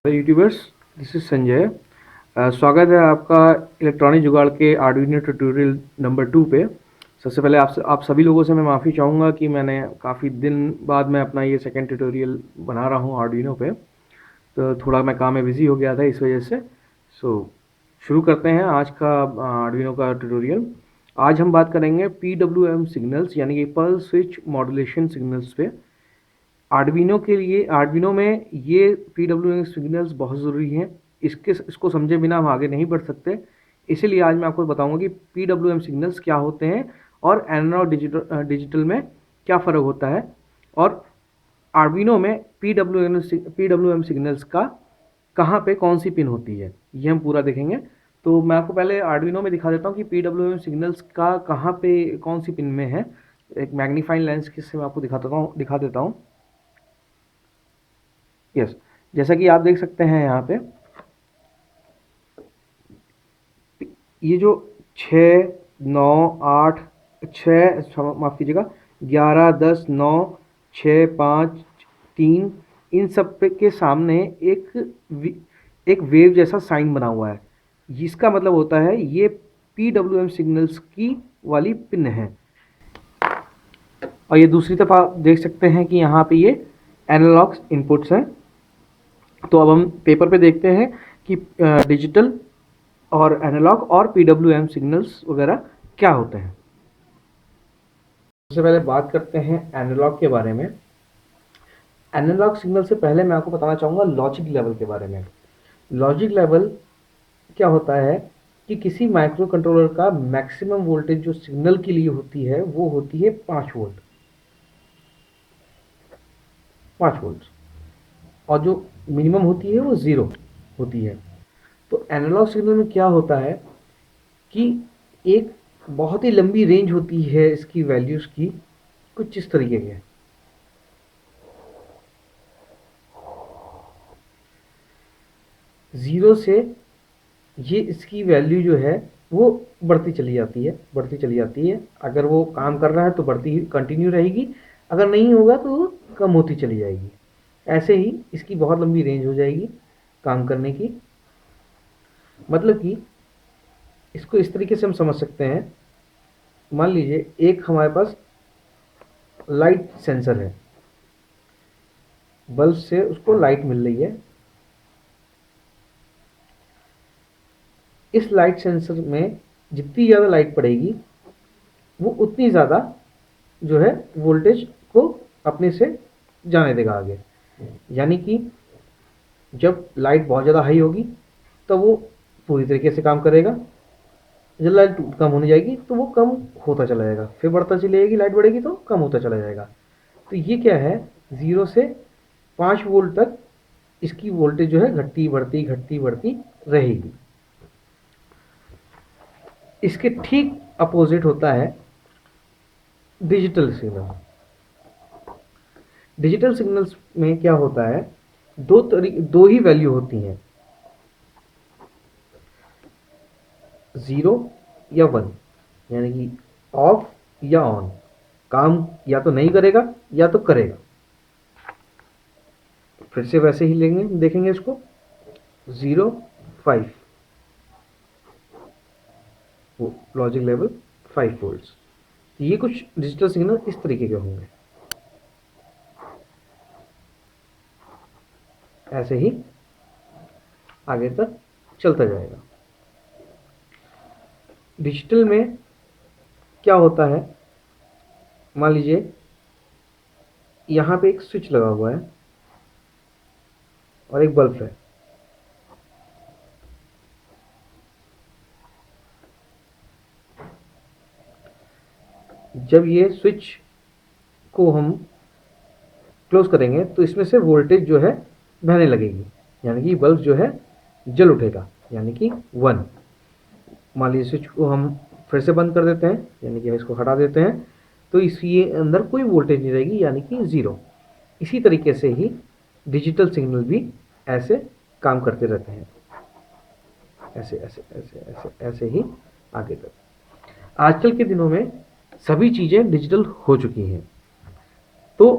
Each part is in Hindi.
YouTubers, this is Sanjay. स्वागत है आपका इलेक्ट्रॉनिक जुगाड़ के आर्डुइनो ट्यूटोरियल नंबर 2 पे। सबसे पहले आप सभी लोगों से मैं माफ़ी चाहूँगा कि मैंने काफ़ी दिन बाद मैं अपना ये सेकंड ट्यूटोरियल बना रहा हूँ आर्डुइनो पे, तो थोड़ा मैं काम में बिज़ी हो गया था इस वजह से। शुरू करते हैं आज का आर्डुइनो का ट्यूटोरियल। आज हम बात करेंगे PWM सिग्नल्स यानी कि पल्स स्विच मॉड्यूलेशन सिग्नल्स पे। आर्डुइनो में ये PWM सिग्नल्स बहुत ज़रूरी हैं। इसको समझे बिना हम आगे नहीं बढ़ सकते। इसीलिए आज मैं आपको बताऊंगा कि PWM सिग्नल्स क्या होते हैं और एनालॉग डिजिटल में क्या फ़र्क होता है, और आर्डुइनो में PWM सिग्नल्स का कहाँ पे कौन सी पिन होती है, ये हम पूरा देखेंगे। तो मैं आपको पहले आर्डुइनो में दिखा देता हूँ कि PWM सिग्नल्स का कहाँ पे कौन सी पिन में है। एक मैग्नीफाइंग लेंस से मैं आपको दिखा देता हूँ। यस, जैसा कि आप देख सकते हैं यहाँ पे ये जो 6, 9, 8, 6, माफ़ कीजिएगा, 11, 10, 9, 6, 5, 3, इन सब पे के सामने एक वेव जैसा साइन बना हुआ है। इसका मतलब होता है ये PWM सिग्नल्स की वाली पिन है। और ये दूसरी तरफ आप देख सकते हैं कि यहाँ पे ये एनालॉग इनपुट्स हैं। तो अब हम पेपर पे देखते हैं कि डिजिटल और एनालॉग और PWM सिग्नल्स वगैरह क्या होते हैं। सबसे पहले बात करते हैं एनालॉग के बारे में। एनालॉग सिग्नल से पहले मैं आपको बताना चाहूँगा लॉजिक लेवल के बारे में। लॉजिक लेवल क्या होता है कि किसी माइक्रो कंट्रोलर का मैक्सिमम वोल्टेज जो सिग्नल के लिए होती है वो होती है 5 वोल्ट, 5 वोल्ट, और जो मिनिमम होती है वो 0 होती है। तो एनालॉग सिग्नल में क्या होता है कि एक बहुत ही लंबी रेंज होती है इसकी वैल्यूज़ की, कुछ इस तरीके के। ज़ीरो से ये इसकी वैल्यू जो है वो बढ़ती चली जाती है। अगर वो काम कर रहा है तो बढ़ती ही कंटिन्यू रहेगी, अगर नहीं होगा तो वो कम होती चली जाएगी। ऐसे ही इसकी बहुत लंबी रेंज हो जाएगी काम करने की। मतलब कि इसको इस तरीके से हम समझ सकते हैं। मान लीजिए एक हमारे पास लाइट सेंसर है, बल्ब से उसको लाइट मिल रही है। इस लाइट सेंसर में जितनी ज़्यादा लाइट पड़ेगी वो उतनी ज़्यादा जो है वोल्टेज को अपने से जाने देगा आगे। यानी कि जब लाइट बहुत ज़्यादा हाई होगी तो वो पूरी तरीके से काम करेगा। जब लाइट कम होने जाएगी तो वो कम होता चला जाएगा, फिर बढ़ता चली जाएगी, लाइट बढ़ेगी तो कम होता चला जाएगा। तो ये क्या है, 0 से 5 वोल्ट तक इसकी वोल्टेज जो है घटती बढ़ती रहेगी। इसके ठीक अपोजिट होता है डिजिटल सिग्नल। डिजिटल सिग्नल्स में क्या होता है, दो ही वैल्यू होती हैं, 0 या 1, यानी कि ऑफ या ऑन। काम या तो नहीं करेगा या तो करेगा। फिर से वैसे ही देखेंगे इसको, 0, 5, वो लॉजिक लेवल 5 वोल्ट्स। ये कुछ डिजिटल सिग्नल इस तरीके के होंगे। ऐसे ही आगे तक चलता जाएगा। डिजिटल में क्या होता है, मान लीजिए यहाँ पे एक स्विच लगा हुआ है और एक बल्ब है। जब ये स्विच को हम क्लोज करेंगे तो इसमें से वोल्टेज जो है बहने लगेगी, यानी कि बल्ब जो है जल उठेगा, यानी कि 1। मान लीजिए स्विच को हम फिर से बंद कर देते हैं, यानी कि इसको हटा देते हैं, तो इसके अंदर कोई वोल्टेज नहीं रहेगी, यानी कि 0। इसी तरीके से ही डिजिटल सिग्नल भी ऐसे काम करते रहते हैं, ऐसे ऐसे ऐसे ऐसे ऐसे ही आगे तक। आजकल के दिनों में सभी चीज़ें डिजिटल हो चुकी हैं। तो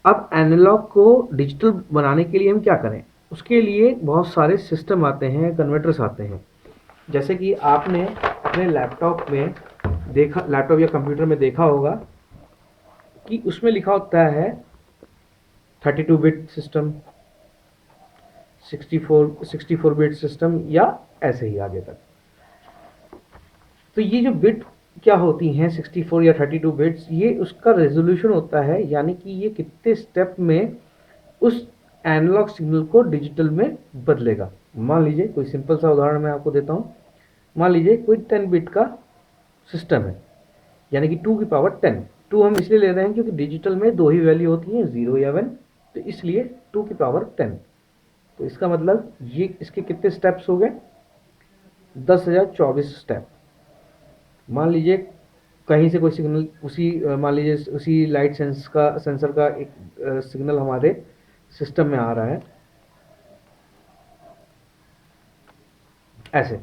अब एनालॉग को डिजिटल बनाने के लिए हम क्या करें, उसके लिए बहुत सारे सिस्टम आते हैं, कन्वर्टर्स आते हैं। जैसे कि आपने अपने लैपटॉप में देखा, लैपटॉप या कंप्यूटर में देखा होगा कि उसमें लिखा होता है 32 बिट सिस्टम, 64 बिट सिस्टम, या ऐसे ही आगे तक। तो ये जो बिट क्या होती हैं 64 या 32 बिट्स, ये उसका रेजोल्यूशन होता है, यानी कि ये कितने स्टेप में उस एनालॉग सिग्नल को डिजिटल में बदलेगा। मान लीजिए कोई सिंपल सा उदाहरण मैं आपको देता हूँ। मान लीजिए कोई 10 बिट का सिस्टम है, यानी कि 2 की पावर 10। 2 हम इसलिए ले रहे हैं क्योंकि डिजिटल में दो ही वैल्यू होती हैं, 0 या 1, तो इसलिए 2 की पावर 10। तो इसका मतलब ये इसके कितने स्टेप्स हो गए, 10,024 स्टेप। मान लीजिए कहीं से कोई सिग्नल उसी मान लीजिए उसी लाइट सेंसर का एक सिग्नल हमारे सिस्टम में आ रहा है ऐसे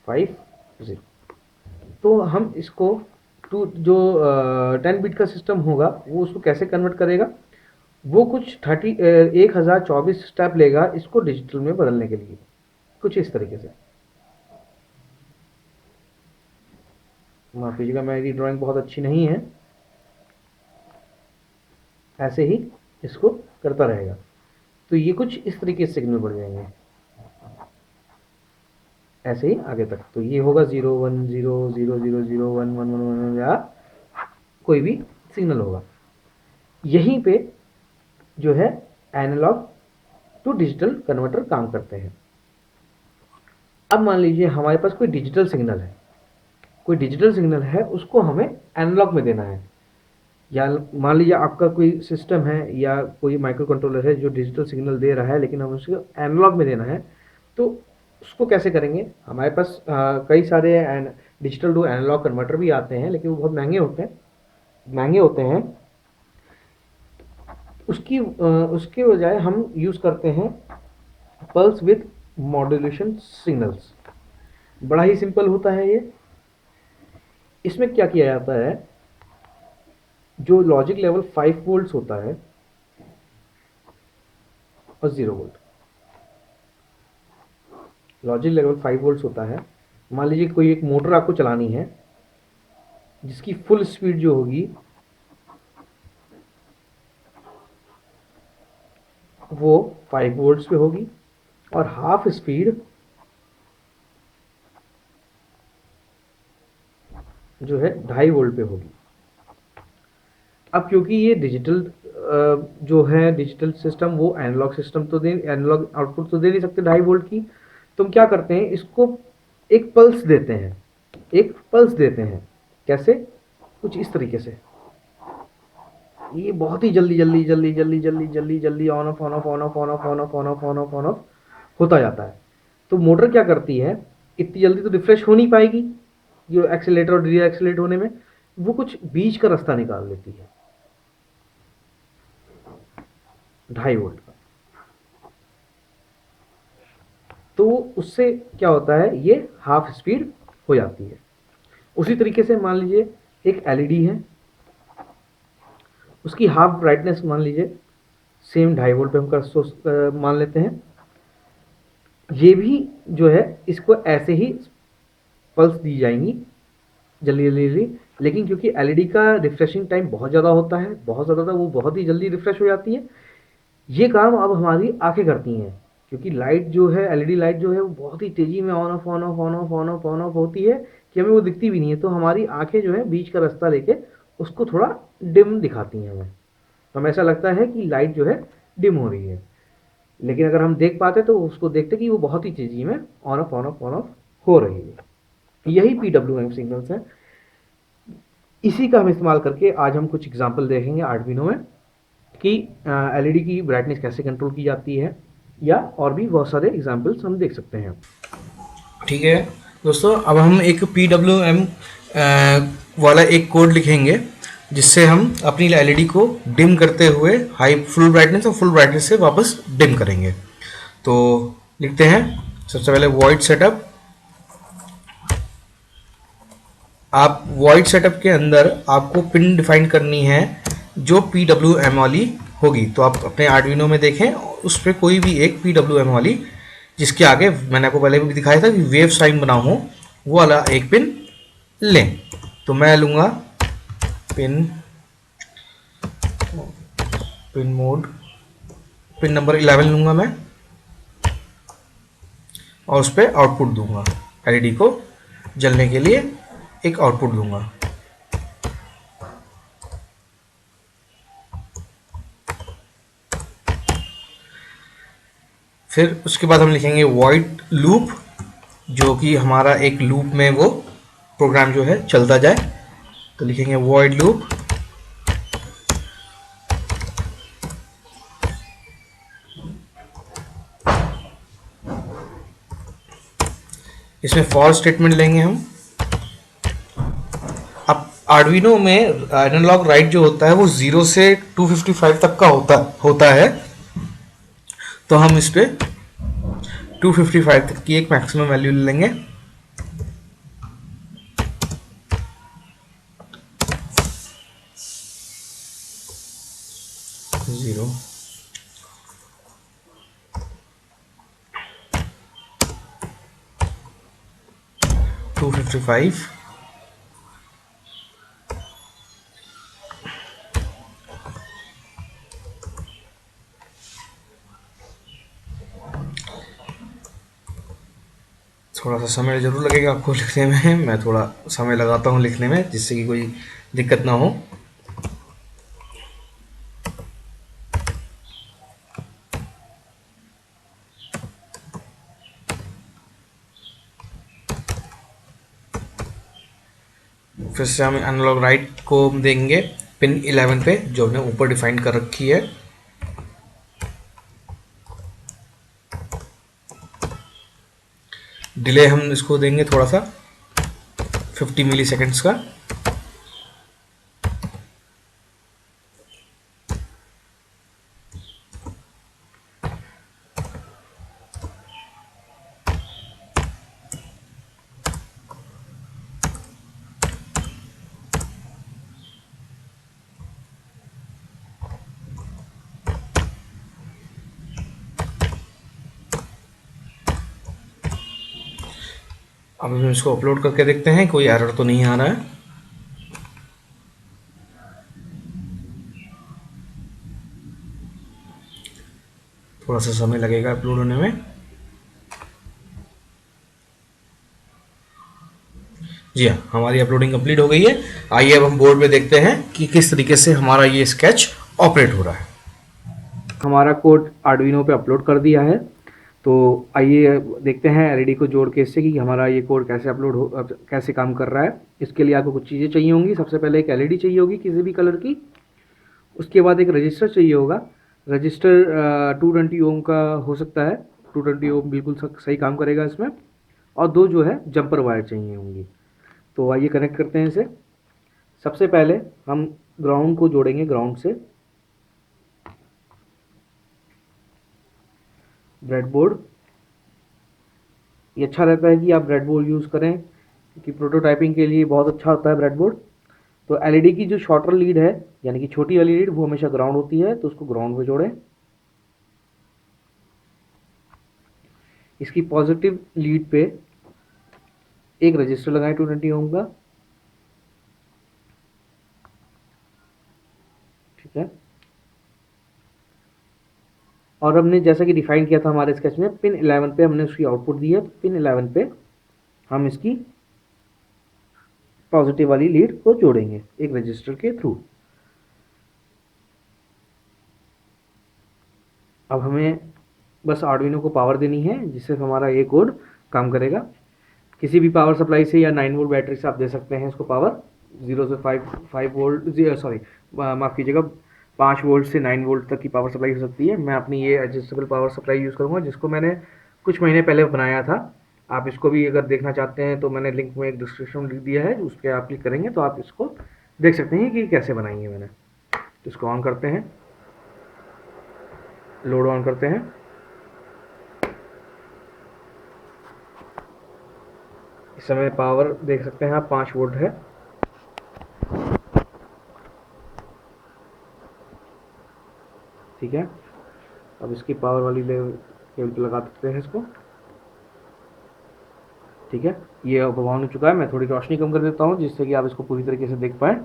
5 0। तो हम इसको टू जो 10 बिट का सिस्टम होगा वो उसको कैसे कन्वर्ट करेगा, वो कुछ 1024 स्टेप लेगा इसको डिजिटल में बदलने के लिए, कुछ इस तरीके से। माफ कीजिएगा मेरी ड्राइंग बहुत अच्छी नहीं है, ऐसे ही इसको करता रहेगा। तो ये कुछ इस तरीके से सिग्नल बढ़ जाएंगे, ऐसे ही आगे तक। तो ये होगा 0 1 0 0 0 0 1 1 1 1 या कोई भी सिग्नल होगा। यहीं पे जो है एनालॉग टू डिजिटल कन्वर्टर काम करते हैं। अब मान लीजिए हमारे पास कोई डिजिटल सिग्नल है, कोई डिजिटल सिग्नल है, उसको हमें एनालॉग में देना है। या मान लीजिए आपका कोई सिस्टम है या कोई माइक्रो कंट्रोलर है जो डिजिटल सिग्नल दे रहा है, लेकिन हमें उसको एनालॉग में देना है। तो उसको कैसे करेंगे, हमारे पास कई सारे डिजिटल टू एनालॉग कन्वर्टर भी आते हैं, लेकिन वो बहुत महंगे होते हैं। उसके बजाय हम यूज़ करते हैं पल्स विद मॉड्यूलेशन सिग्नल्स। बड़ा ही सिंपल होता है ये। इसमें क्या किया जाता है, जो लॉजिक लेवल 5 वोल्ट्स होता है और 0 वोल्ट, लॉजिक लेवल 5 वोल्ट्स होता है। मान लीजिए कोई एक मोटर आपको चलानी है जिसकी फुल स्पीड जो होगी वो 5 वोल्ट्स पे होगी और हाफ स्पीड जो है 2.5 वोल्ट पे होगी। अब क्योंकि ये डिजिटल जो है डिजिटल सिस्टम, वो एनालॉग आउटपुट तो दे नहीं सकते 2.5 वोल्ट की। तो हम क्या करते हैं, इसको एक पल्स देते हैं। कैसे, कुछ इस तरीके से। ये बहुत ही जल्दी ऑन ऑफ होता जाता है। तो मोटर क्या करती है, इतनी जल्दी तो रिफ्रेश हो नहीं पाएगी जो एक्सीलेटर और डी एक्सीलेट होने में, वो कुछ बीच का रास्ता निकाल लेती है 2.5 वोल्ट का। तो उससे क्या होता है, ये हाफ स्पीड हो जाती है। उसी तरीके से मान लीजिए एक एलईडी है, उसकी हाफ ब्राइटनेस मान लीजिए सेम 2.5 वोल्ट पे हम मान लेते हैं। ये भी जो है इसको ऐसे ही पल्स दी जाएंगी जल्दी, लेकिन क्योंकि एलईडी का रिफ्रेशिंग टाइम बहुत ज़्यादा होता है, बहुत ज़्यादा, वो बहुत ही जल्दी रिफ्रेश हो जाती है। ये काम अब हमारी आंखें करती हैं, क्योंकि लाइट जो है, एलईडी लाइट जो है, वो बहुत ही तेज़ी में ऑन ऑफ होती है कि हमें वो दिखती भी नहीं है। तो हमारी आंखें जो है बीच का रास्ता लेके उसको थोड़ा डिम दिखाती हैं हमें। हमें ऐसा लगता है कि लाइट जो है डिम हो रही है, लेकिन अगर हम देख पाते तो उसको देखते कि वो बहुत ही तेज़ी में ऑन ऑफ हो रही है। यही PWM सिग्नल्स हैं। इसी का हम इस्तेमाल करके आज हम कुछ एग्जांपल देखेंगे आर्डुइनो में कि एलईडी की ब्राइटनेस कैसे कंट्रोल की जाती है, या और भी बहुत सारे एग्जांपल्स हम देख सकते हैं। ठीक है दोस्तों, अब हम एक PWM वाला एक कोड लिखेंगे जिससे हम अपनी एलईडी को डिम करते हुए फुल ब्राइटनेस और फुल ब्राइटनेस से वापस डिम करेंगे। तो लिखते हैं सबसे पहले वॉइड सेटअप। वॉइड सेटअप के अंदर आपको पिन डिफाइन करनी है जो PWM वाली होगी तो आप अपने आर्डुइनो में देखें, उस पर कोई भी एक PWM वाली जिसके आगे मैंने आपको पहले भी दिखाया था कि वेव साइन बना हो, वो वाला एक पिन लें। तो मैं लूँगा पिन मोड, पिन नंबर 11 लूँगा मैं, और उस पर आउटपुट दूंगा। एलईडी को जलने के लिए एक आउटपुट दूंगा। फिर उसके बाद हम लिखेंगे वॉइड लूप, जो कि हमारा एक लूप में वो प्रोग्राम जो है चलता जाए। तो लिखेंगे वॉइड लूप, इसमें फॉर स्टेटमेंट लेंगे हम। अब आर्डुइनो में एनालॉग राइट जो होता है वो 0 से 255 तक का होता है। तो हम इस पे 255 तक की एक मैक्सिमम वैल्यू ले लेंगे। जीरो 255, थोड़ा सा समय ज़रूर लगेगा आपको लिखने में, मैं थोड़ा समय लगाता हूँ लिखने में जिससे कि कोई दिक्कत ना हो। फिर से हम एनालॉग राइट को देंगे पिन 11 पे, जो हमने ऊपर डिफाइन कर रखी है। डिले हम इसको देंगे थोड़ा सा 50 मिली सेकेंड्स का। अब हम इसको अपलोड करके देखते हैं कोई एरर तो नहीं आ रहा है। थोड़ा सा समय लगेगा अपलोड होने में। जी हाँ, हमारी अपलोडिंग कंप्लीट हो गई है। आइए अब हम बोर्ड पे देखते हैं कि किस तरीके से हमारा ये स्केच ऑपरेट हो रहा है। हमारा कोड आर्डुइनो पे अपलोड कर दिया है। तो आइए देखते हैं एलईडी को जोड़ के इससे कि हमारा ये कोड कैसे कैसे काम कर रहा है। इसके लिए आपको कुछ चीज़ें चाहिए होंगी। सबसे पहले एक एलईडी चाहिए होगी किसी भी कलर की। उसके बाद एक रजिस्टर चाहिए होगा। रजिस्टर 220 ओम का हो सकता है। 220 ओम बिल्कुल सही काम करेगा इसमें। और दो जो है जंपर वायर चाहिए होंगी। तो आइए कनेक्ट करते हैं इसे। सबसे पहले हम ग्राउंड को जोड़ेंगे ग्राउंड से। ब्रेडबोर्ड, ये अच्छा रहता है कि आप ब्रेडबोर्ड यूज़ करें क्योंकि प्रोटोटाइपिंग के लिए बहुत अच्छा होता है ब्रेडबोर्ड। तो एलईडी की जो शॉर्टर लीड है यानी कि छोटी वाली लीड वो हमेशा ग्राउंड होती है, तो उसको ग्राउंड पे जोड़ें। इसकी पॉजिटिव लीड पे एक रजिस्टर लगाएं 220 ओम का। ठीक है। और हमने जैसा कि डिफाइन किया था हमारे स्केच में, पिन 11 पे हमने उसकी आउटपुट दी है। तो पिन 11 पे हम इसकी पॉजिटिव वाली लीड को जोड़ेंगे एक रजिस्टर के थ्रू। अब हमें बस आर्डुइनो को पावर देनी है जिससे हमारा ये कोड काम करेगा। किसी भी पावर सप्लाई से या 9 वोल्ट बैटरी से आप दे सकते हैं इसको पावर। 0 से 5 वोल्ट, सॉरी माफ़ कीजिएगा, 5 वोल्ट से 9 वोल्ट तक की पावर सप्लाई हो सकती है। मैं अपनी ये एडजस्टेबल पावर सप्लाई यूज़ करूँगा जिसको मैंने कुछ महीने पहले बनाया था। आप इसको भी अगर देखना चाहते हैं तो मैंने लिंक में एक डिस्क्रिप्शन लिख दिया है, उस पर आप क्लिक करेंगे तो आप इसको देख सकते हैं कि कैसे बनाई है मैंने। तो इसको ऑन करते हैं, लोड ऑन करते हैं। इस समय पावर देख सकते हैं आप 5 वोल्ट है। ठीक है, अब इसकी पावर वाली केबल पे लगा सकते हैं इसको। ठीक है, ये अब ऑन हो चुका है। मैं थोड़ी रोशनी कम कर देता हूँ जिससे कि आप इसको पूरी तरीके से देख पाएँ।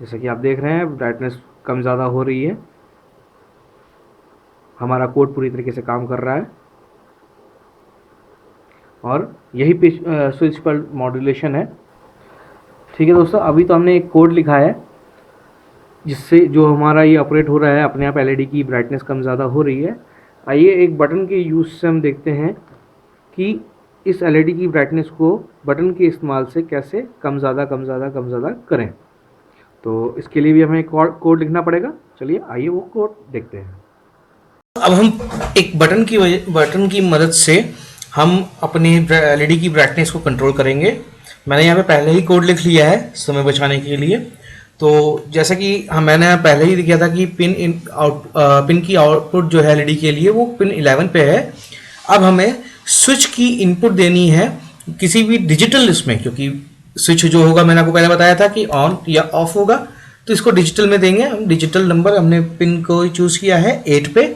जैसे कि आप देख रहे हैं ब्राइटनेस कम ज़्यादा हो रही है, हमारा कोड पूरी तरीके से काम कर रहा है और यही स्विच पर मॉड्यूलेशन है। ठीक है दोस्तों, अभी तो हमने एक कोड लिखा है जिससे जो हमारा ये ऑपरेट हो रहा है, अपने आप एलईडी की ब्राइटनेस कम ज़्यादा हो रही है। आइए एक बटन के यूज़ से हम देखते हैं कि इस एलईडी की ब्राइटनेस को बटन के इस्तेमाल से कैसे कम ज़्यादा कम ज़्यादा कम ज़्यादा करें। तो इसके लिए भी हमें एक कोड लिखना पड़ेगा। चलिए आइए वो कोड देखते हैं। अब हम एक बटन की मदद से हम अपनी एलईडी की ब्राइटनेस को कंट्रोल करेंगे। मैंने यहाँ पे पहले ही कोड लिख लिया है समय बचाने के लिए। तो जैसा कि मैंने पहले ही दिखाया था कि पिन की आउटपुट जो है एलईडी के लिए वो पिन 11 पे है। अब हमें स्विच की इनपुट देनी है किसी भी डिजिटल इसमें, क्योंकि स्विच जो होगा मैंने आपको पहले बताया था कि ऑन या ऑफ होगा, तो इसको डिजिटल में देंगे। डिजिटल नंबर हमने पिन को चूज किया है 8 पे।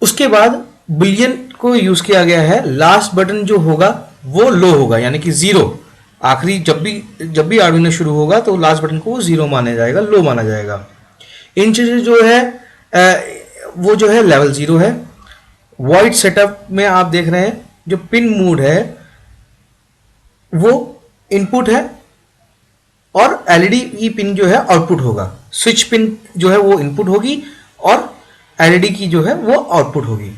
उसके बाद बुलियन को यूज किया गया है। लास्ट बटन जो होगा वो लो होगा, यानी कि 0। आखिरी जब भी आर्डिनो शुरू होगा तो लास्ट बटन को वो 0 माना जाएगा, लो माना जाएगा। इन चीजें जो है वो जो है लेवल 0 है। वॉइड सेटअप में आप देख रहे हैं जो पिन मोड है वो इनपुट है और एलईडी की पिन जो है आउटपुट होगा। स्विच पिन जो है वो इनपुट होगी और एलईडी की जो है वो आउटपुट होगी।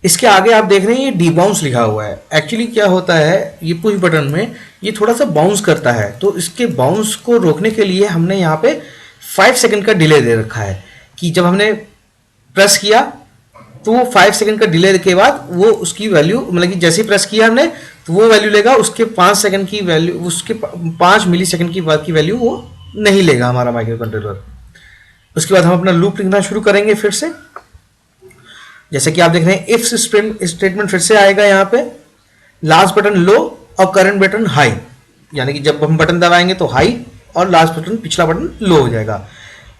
इसके आगे आप देख रहे हैं ये डी बाउंस लिखा हुआ है। एक्चुअली क्या होता है, ये पुश बटन में ये थोड़ा सा बाउंस करता है, तो इसके बाउंस को रोकने के लिए हमने यहाँ पे 5 सेकंड का डिले दे रखा है कि जब हमने प्रेस किया तो वो 5 सेकंड का डिले के बाद वो उसकी वैल्यू, मतलब कि जैसे ही प्रेस किया हमने तो वो वैल्यू लेगा, उसके 5 सेकंड की वैल्यू, उसके 5 मिली सेकंड की बाद की वैल्यू वो नहीं लेगा हमारा माइक्रो कंट्रोलर। उसके बाद हम अपना लूप लिखना शुरू करेंगे फिर से। जैसे कि आप देख रहे हैं इफ स्टेटमेंट फिर से आएगा यहाँ पे। लास्ट बटन लो और करंट बटन हाई, यानी कि जब हम बटन दबाएंगे तो हाई और लास्ट बटन पिछला बटन लो हो जाएगा।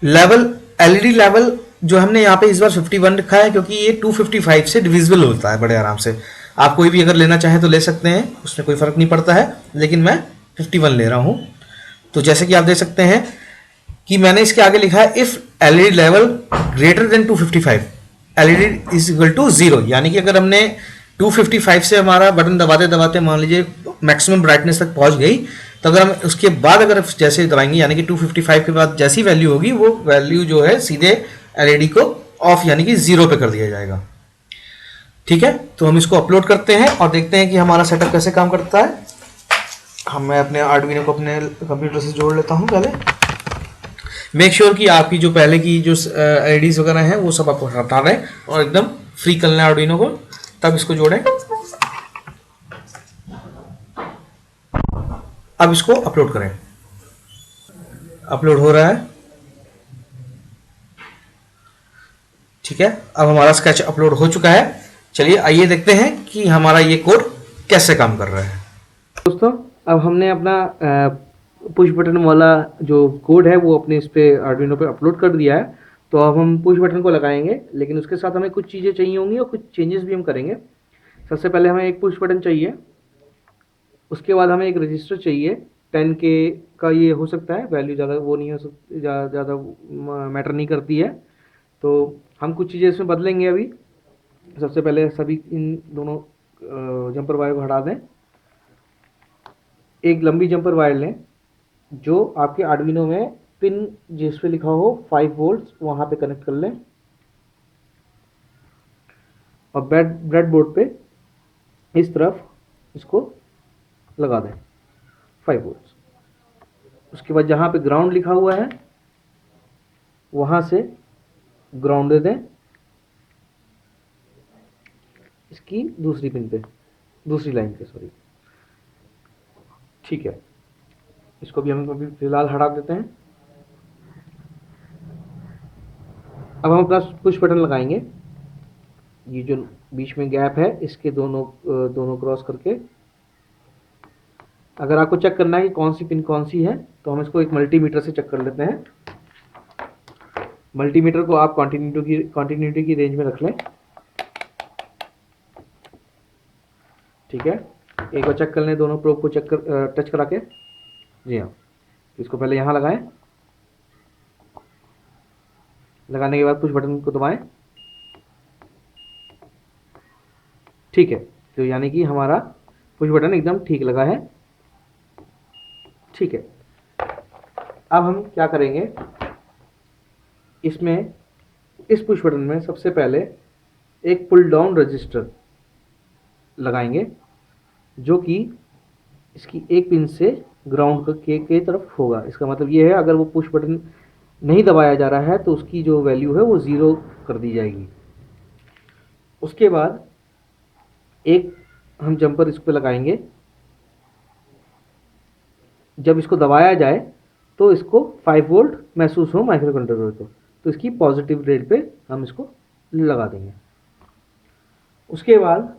लेवल एलईडी लेवल जो हमने यहाँ पे इस बार 51 लिखा है क्योंकि ये 255 से डिविजिबल होता है बड़े आराम से। आप कोई भी अगर लेना चाहें तो ले सकते हैं, उसमें कोई फर्क नहीं पड़ता है, लेकिन मैं 51 ले रहा हूँ। तो जैसे कि आप देख सकते हैं कि मैंने इसके आगे लिखा है if LED level greater than 255 LED is equal to 0, यानी कि अगर हमने 255 से हमारा बटन दबाते दबाते मान लीजिए मैक्सिमम ब्राइटनेस तक पहुंच गई, तो अगर हम उसके बाद अगर जैसे दबाएंगे यानी कि 255 के बाद जैसी वैल्यू होगी वो वैल्यू जो है सीधे एलईडी को ऑफ यानी कि 0 पे कर दिया जाएगा। ठीक है, तो हम इसको अपलोड करते हैं और देखते हैं कि हमारा सेटअप कैसे काम करता है। मैं अपने आर्डुइनो को अपने कंप्यूटर से जोड़ लेता हूँ पहले। मेक श्योर कि आपकी जो पहले की जो एलईडीज वगैरह हैं वो सब आपको हटा दें और एकदम फ्री कर लें आर्डुइनो को, तब इसको जोड़ें। अब इसको अपलोड करें। अपलोड हो रहा है। ठीक है, अब हमारा स्केच अपलोड हो चुका है। चलिए आइए देखते हैं कि हमारा ये कोड कैसे काम कर रहा है। दोस्तों, अब हमने अपना पुश बटन वाला जो कोड है वो अपने इस पे आर्डुइनो पे अपलोड कर दिया है। तो अब हम पुश बटन को लगाएंगे, लेकिन उसके साथ हमें कुछ चीज़ें चाहिए होंगी और कुछ चेंजेस भी हम करेंगे। सबसे पहले हमें एक पुश बटन चाहिए, उसके बाद हमें एक रजिस्टर चाहिए 10K का। ये हो सकता है, वैल्यू ज़्यादा वो नहीं हो सकती, ज़्यादा मैटर नहीं करती है। तो हम कुछ चीज़ें इसमें बदलेंगे अभी। सबसे पहले सभी इन दोनों जंपर वायर को हटा दें। एक लंबी जंपर वायर लें जो आपके आर्डुइनो में पिन जिस पे लिखा हो 5 वोल्ट्स वहाँ पे कनेक्ट कर लें और ब्रेडबोर्ड पे इस तरफ इसको लगा दें 5 वोल्ट्स। उसके बाद जहाँ पे ग्राउंड लिखा हुआ है वहाँ से ग्राउंड दे दें इसकी दूसरी पिन पे, दूसरी लाइन पे, सॉरी। ठीक है, इसको भी हम अभी फिलहाल हटा देते हैं। अब हम अपना पुश बटन लगाएंगे। ये जो बीच में गैप है इसके दोनों क्रॉस करके अगर आपको चेक करना है कि कौन सी पिन कौन सी है, तो हम इसको एक मल्टीमीटर से चेक कर लेते हैं। मल्टीमीटर को आप कंटिन्यूटी की रेंज में रख लें। ठीक है, एक बार चेक कर लें दोनों प्रोब को टच करा के। जी हाँ, इसको पहले यहाँ लगाएं, लगाने के बाद पुश बटन को दबाएं। ठीक है, तो यानी कि हमारा पुश बटन एकदम ठीक लगा है। ठीक है, अब हम क्या करेंगे, इसमें इस पुश बटन में सबसे पहले एक पुल डाउन रजिस्टर लगाएंगे, जो कि इसकी एक पिन से ग्राउंड के तरफ होगा। इसका मतलब ये है, अगर वो पुश बटन नहीं दबाया जा रहा है तो उसकी जो वैल्यू है वो 0 कर दी जाएगी। उसके बाद एक हम जंपर इस पर लगाएंगे, जब इसको दबाया जाए तो इसको 5 वोल्ट महसूस हो माइक्रो कंट्रोलर को, तो इसकी पॉजिटिव रेट पे हम इसको लगा देंगे। उसके बाद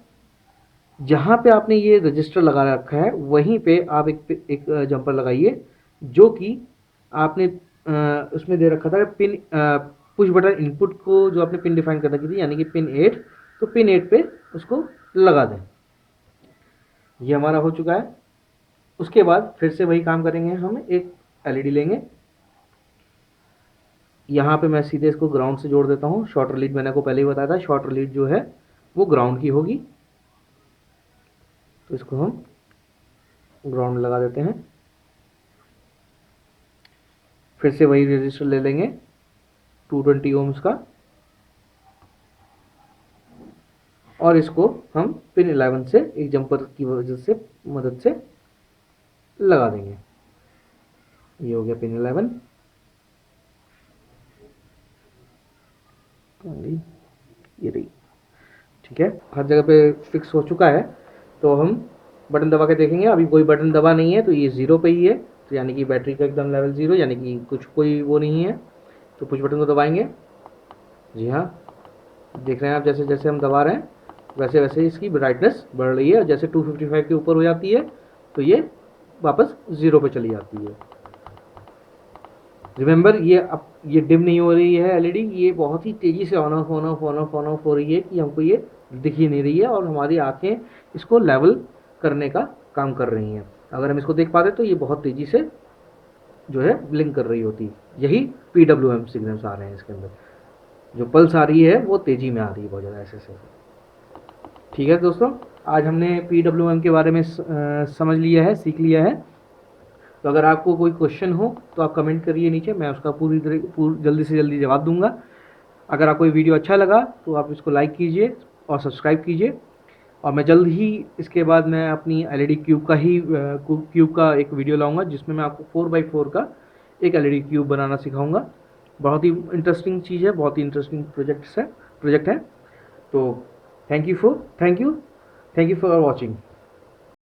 जहाँ पे आपने ये रजिस्टर लगा रखा है वहीं पे आप एक जंपर लगाइए, जो कि आपने उसमें दे रखा था पिन पुश बटन इनपुट को, जो आपने पिन डिफाइन कर रखी थी यानी कि पिन 8, तो पिन 8 पे उसको लगा दें। ये हमारा हो चुका है। उसके बाद फिर से वही काम करेंगे, हम एक एलईडी लेंगे, यहाँ पे मैं सीधे इसको ग्राउंड से जोड़ देता हूँ। शॉर्ट रिलीड मैंने को पहले ही बताया था, शॉर्ट रिलीड जो है वो ग्राउंड की होगी, तो इसको हम ग्राउंड लगा देते हैं। फिर से वही रजिस्टर ले लेंगे 220 ओम्स का, और इसको हम पिन 11 से एक जंपर की मदद से लगा देंगे। ये हो गया पिन 11। ये रही। ठीक है, हर जगह पे फिक्स हो चुका है। तो हम बटन दबा के देखेंगे, अभी कोई बटन दबा नहीं है, तो ये 0 पे ही है, तो यानी कि बैटरी का एकदम लेवल 0, यानी कि कोई वो नहीं है। तो पुश बटन को दबाएंगे। जी हाँ, देख रहे हैं आप, जैसे जैसे हम दबा रहे हैं वैसे वैसे इसकी ब्राइटनेस बढ़ रही है, और जैसे 255 के ऊपर हो जाती है तो ये वापस 0 पे चली जाती है। रिमेंबर, ये डिम नहीं हो रही है एलईडी, ये बहुत ही तेज़ी से ऑन ऑफ हो रही है कि हमको ये दिख ही नहीं रही है, और हमारी आंखें इसको लेवल करने का काम कर रही हैं। अगर हम इसको देख पाते तो ये बहुत तेज़ी से जो है ब्लिंक कर रही होती। यही PWM सिग्नल्स आ रहे हैं इसके अंदर, जो पल्स आ रही है वो तेज़ी में आ रही है बहुत ज़्यादा ऐसे। ठीक है दोस्तों, आज हमने PWM के बारे में समझ लिया है, सीख लिया है। तो अगर आपको कोई क्वेश्चन हो तो आप कमेंट करिए नीचे, मैं उसका जल्दी से जल्दी जवाब दूंगा। अगर आपको ये वीडियो अच्छा लगा तो आप इसको लाइक कीजिए और सब्सक्राइब कीजिए, और मैं जल्द ही इसके बाद मैं अपनी LED क्यूब का एक वीडियो लाऊंगा, जिसमें मैं आपको 4x4 का एक LED क्यूब बनाना सिखाऊंगा। बहुत ही इंटरेस्टिंग चीज़ है, बहुत ही इंटरेस्टिंग प्रोजेक्ट है। तो थैंक यू फॉर वॉचिंग।